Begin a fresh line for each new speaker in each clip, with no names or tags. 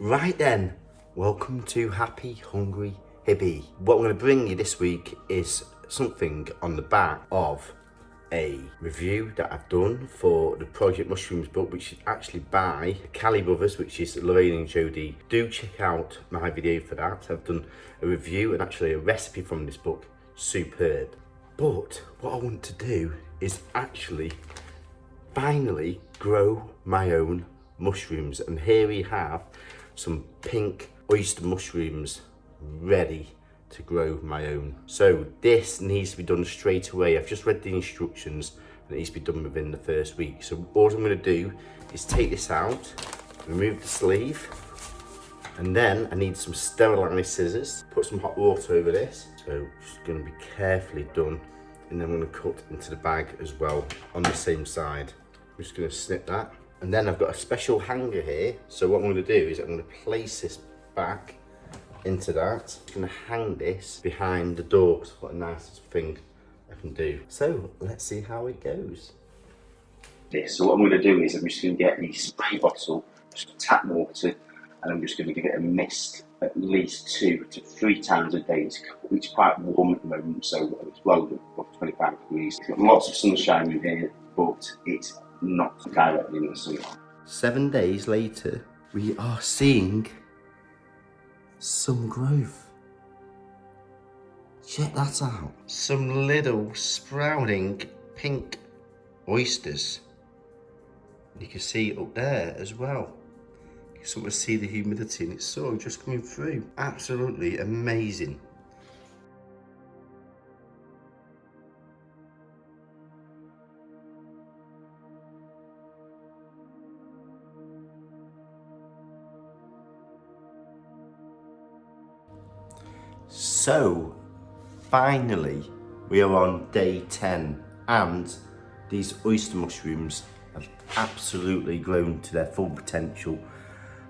Right then, welcome to Happy Hungry Hibby. What I'm going to bring you this week is something on the back of a review that I've done for the Project Mushrooms book, which is actually by Caley Brothers, which is Lorraine and Jodie. Do check out my video for that. I've done a review and actually a recipe from this book. Superb. But what I want to do is actually finally grow my own mushrooms, and here we have some pink oyster mushrooms ready to grow my own. So this needs to be done straight away. I've just read the instructions and it needs to be done within the first week. So all I'm going to do is take this out, remove the sleeve, and then I need some sterilised scissors, put some hot water over this. So just going to be carefully done, and then I'm going to cut into the bag as well on the same side. I'm just going to snip that. And then I've got a special hanger here. So what I'm going to do is I'm going to place this back into that. I'm going to hang this behind the door. It's what a nice thing I can do. So let's see how it goes.
So what I'm going to do is I'm just going to get the spray bottle, just tap water, and I'm just going to give it a mist at least 2 to 3 times a day. It's quite warm at the moment, so it's well above 25 degrees. It's got lots of sunshine in here, but it's not directly in the sun.
7 days later, we are seeing some growth. Check that out. Some little sprouting pink oysters. You can see up there as well. You can sort of see the humidity and it's sort of just coming through. Absolutely amazing. So, finally, we are on day 10 and these oyster mushrooms have absolutely grown to their full potential.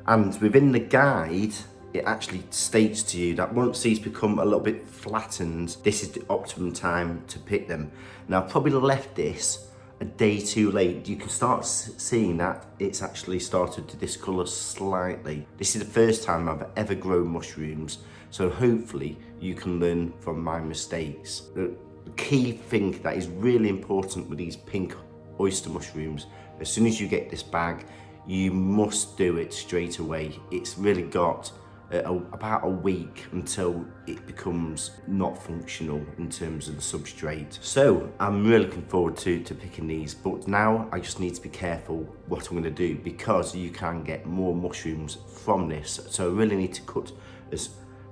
And within the guide, it actually states to you that once these become a little bit flattened, this is the optimum time to pick them. Now, I've probably left this a day too late. You can start seeing that it's actually started to discolour slightly. This is the first time I've ever grown mushrooms, so hopefully you can learn from my mistakes. The key thing that is really important with these pink oyster mushrooms, as soon as you get this bag, you must do it straight away. It's really got about a week until it becomes not functional in terms of the substrate. So I'm really looking forward to picking these, but now I just need to be careful what I'm going to do, because you can get more mushrooms from this. So I really need to cut as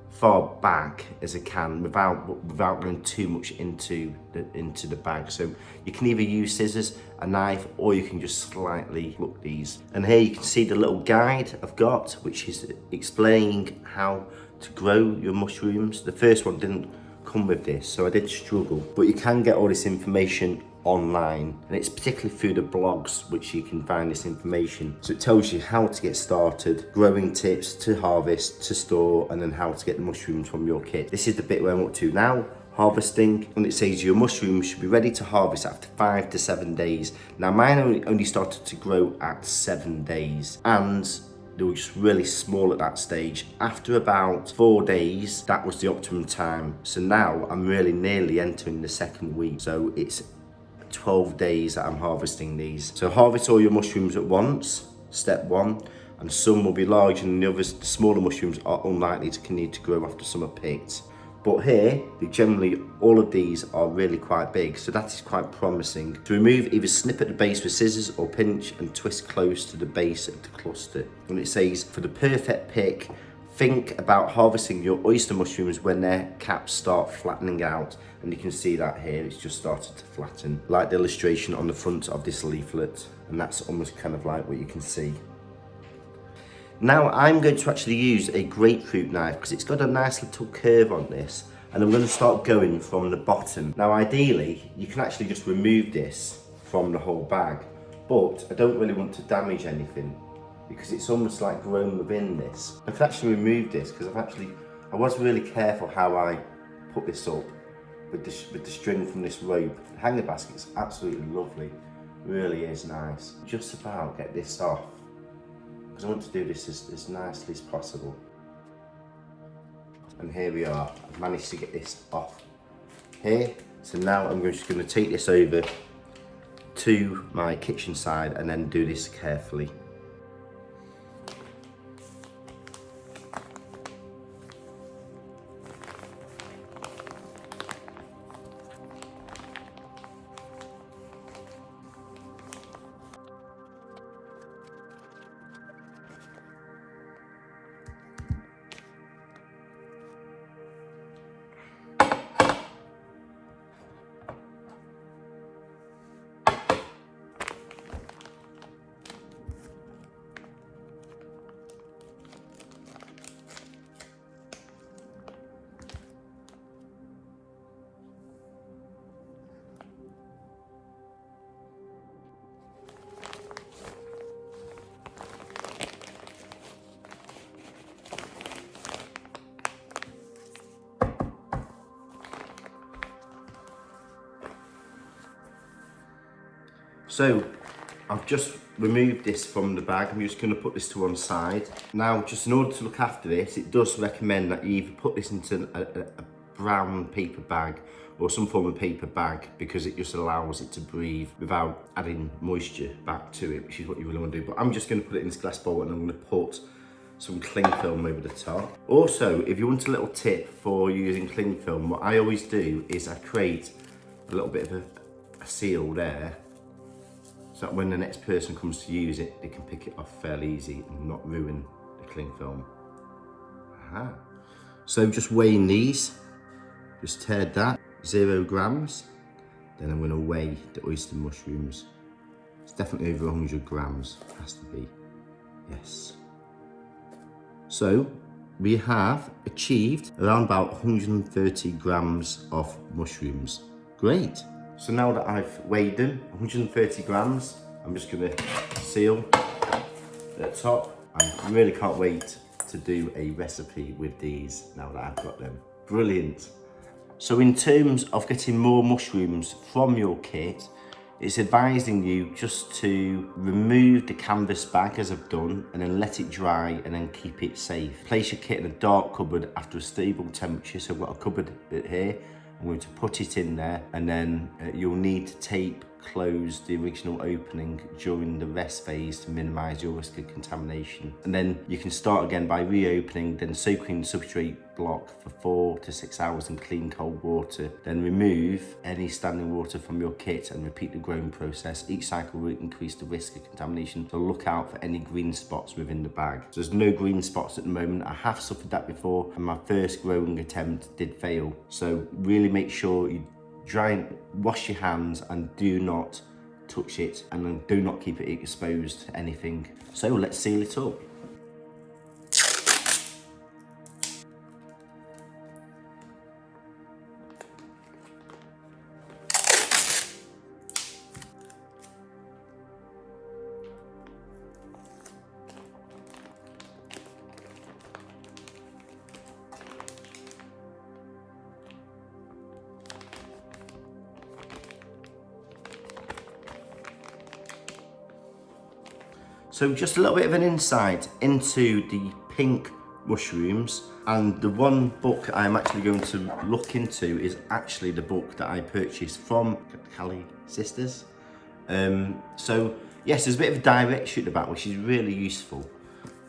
far back as I can without going too much into the bag. So you can either use scissors, a knife, or you can just slightly look these. And here you can see the little guide I've got, which is explaining how to grow your mushrooms. The first one didn't come with this, so I did struggle, but you can get all this information online, and it's particularly through the blogs which you can find this information. So it tells you how to get started, growing tips to harvest, to store, and then how to get the mushrooms from your kit. This is the bit where I'm up to now, harvesting, and it says your mushrooms should be ready to harvest after 5 to 7 days. Now mine only started to grow at 7 days, and they were just really small at that stage. After about 4 days, that was the optimum time. So now I'm really nearly entering the second week. So it's 12 days that I'm harvesting these. So harvest all your mushrooms at once, step 1, and some will be larger than the others. The smaller mushrooms are unlikely to need to grow after some are picked. But here, generally all of these are really quite big, so that is quite promising. To remove, either snip at the base with scissors or pinch and twist close to the base of the cluster. And it says, for the perfect pick, think about harvesting your oyster mushrooms when their caps start flattening out. And you can see that here, it's just started to flatten, like the illustration on the front of this leaflet. And that's almost kind of like what you can see. Now I'm going to actually use a grapefruit knife because it's got a nice little curve on this, and I'm going to start going from the bottom. Now ideally, you can actually just remove this from the whole bag, but I don't really want to damage anything because it's almost like grown within this. I can actually remove this because I was really careful how I put this up with the string from this rope. The hanger basket is absolutely lovely, really is nice. Just about get this off. because I want to do this as nicely as possible. And here we are, I've managed to get this off here. So now I'm just going to take this over to my kitchen side and then do this carefully. So I've just removed this from the bag. I'm just going to put this to one side. Now, just in order to look after this, it does recommend that you either put this into a brown paper bag or some form of paper bag, because it just allows it to breathe without adding moisture back to it, which is what you really want to do. But I'm just going to put it in this glass bowl and I'm going to put some cling film over the top. Also, if you want a little tip for using cling film, what I always do is I create a little bit of a seal there, so that when the next person comes to use it, they can pick it off fairly easy and not ruin the cling film. Aha. So just weighing these, just teared that, 0 grams. Then I'm gonna weigh the oyster mushrooms. It's definitely over 100 grams, it has to be, yes. So we have achieved around about 130 grams of mushrooms. Great. So now that I've weighed them, 130 grams, I'm just gonna seal at the top. I really can't wait to do a recipe with these now that I've got them. Brilliant. So in terms of getting more mushrooms from your kit, it's advising you just to remove the canvas bag as I've done and then let it dry and then keep it safe. Place your kit in a dark cupboard after a stable temperature. So I've got a cupboard bit here. I'm going to put it in there, and then you'll need to tape close the original opening during the rest phase to minimise your risk of contamination. And then you can start again by reopening, then soaking the substrate block for 4 to 6 hours in clean cold water. Then remove any standing water from your kit and repeat the growing process. Each cycle will increase the risk of contamination, so look out for any green spots within the bag. So there's no green spots at the moment. I have suffered that before, and my first growing attempt did fail. So really make sure you wash your hands and do not touch it, and then do not keep it exposed to anything. So let's seal it up. So just a little bit of an insight into the pink mushrooms, and the one book I'm actually going to look into is actually the book that I purchased from Caley Sisters. So yes, there's a bit of a direction at the back, which is really useful.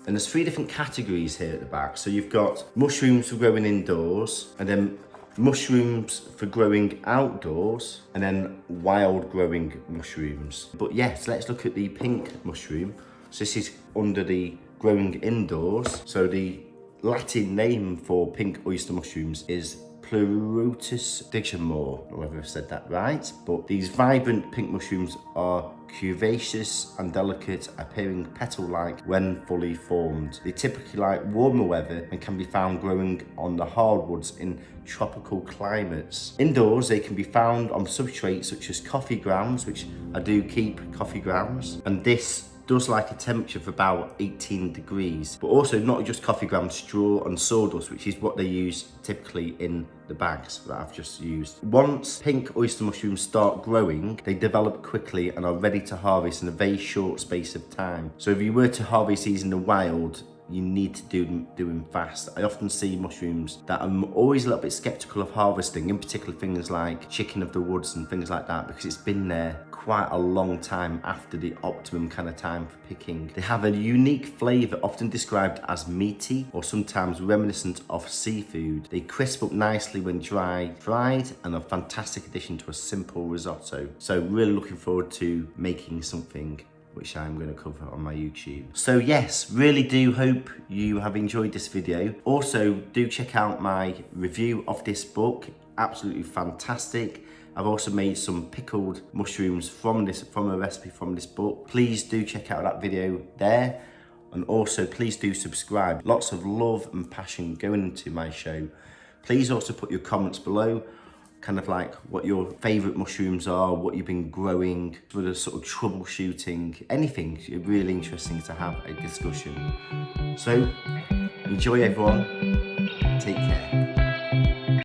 And there's 3 different categories here at the back. So you've got mushrooms for growing indoors, and then mushrooms for growing outdoors, and then wild growing mushrooms. But yes, let's look at the pink mushroom. So this is under the growing indoors. So the Latin name for pink oyster mushrooms is Pleurotus digamore. I don't know whether I've said that right, but these vibrant pink mushrooms are curvaceous and delicate, appearing petal-like when fully formed. They typically like warmer weather and can be found growing on the hardwoods in tropical climates. Indoors, they can be found on substrates such as coffee grounds, which I do keep coffee grounds, and this does like a temperature of about 18 degrees, but also not just coffee grounds, straw and sawdust, which is what they use typically in the bags that I've just used. Once pink oyster mushrooms start growing, they develop quickly and are ready to harvest in a very short space of time. So if you were to harvest these in the wild, you need to do them fast. I often see mushrooms that I'm always a little bit skeptical of harvesting, in particular things like chicken of the woods and things like that, because it's been there quite a long time after the optimum kind of time for picking. They have a unique flavour, often described as meaty or sometimes reminiscent of seafood. They crisp up nicely when dry fried and are a fantastic addition to a simple risotto. So really looking forward to making something which I'm going to cover on my YouTube. So yes, really do hope you have enjoyed this video. Also, do check out my review of this book, absolutely fantastic. I've also made some pickled mushrooms from a recipe from this book. Please do check out that video there. And also please do subscribe. Lots of love and passion going into my show. Please also put your comments below, kind of like what your favourite mushrooms are, what you've been growing, sort of troubleshooting, anything. It's really interesting to have a discussion. So, enjoy everyone, take care.